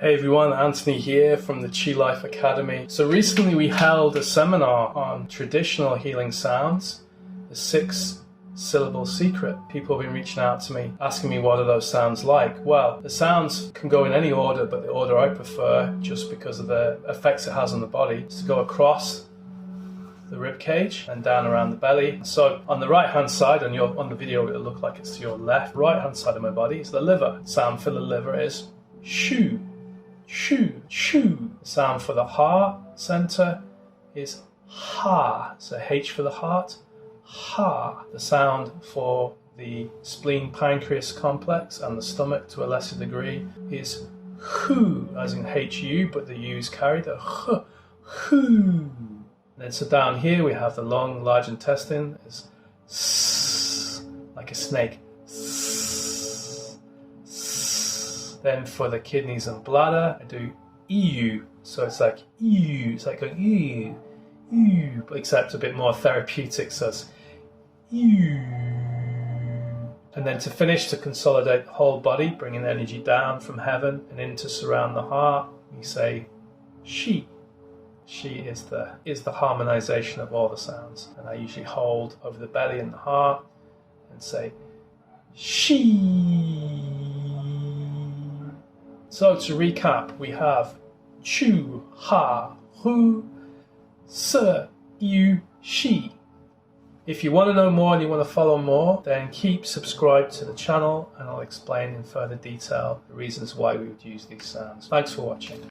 Hey everyone, Anthony here from the Chi Life Academy. So recently we held a seminar on traditional healing sounds, the 6 Syllable Secret. People have been reaching out to me, asking me what are those sounds like. Well, the sounds can go in any order, but the order I prefer, just because of the effects it has on the body, is to go across the rib cage and down around the belly. So on the right hand side, on the video it'll look like it's to your left. Right hand side of my body is the liver. Sound for the liver is shoo. Shoo, shoo. The sound for the heart center is ha. So H for the heart, ha. The sound for the spleen pancreas complex and the stomach to a lesser degree is hu, as in HU, but the U is carried, a h, hu. And then so down here we have the lung, large intestine is s, like a snake. Then for the kidneys and bladder, I do EU. So it's like EU, it's like going EU, EU, but except a bit more therapeutic, so it's EU. And then to finish, to consolidate the whole body, bringing energy down from heaven and in to surround the heart, we say She. She is the harmonization of all the sounds. And I usually hold over the belly and the heart and say She. So to recap, we have chu, ha, hu, se, yu, shi. If you want to know more and you want to follow more, then keep subscribed to the channel and I'll explain in further detail the reasons why we would use these sounds. Thanks for watching.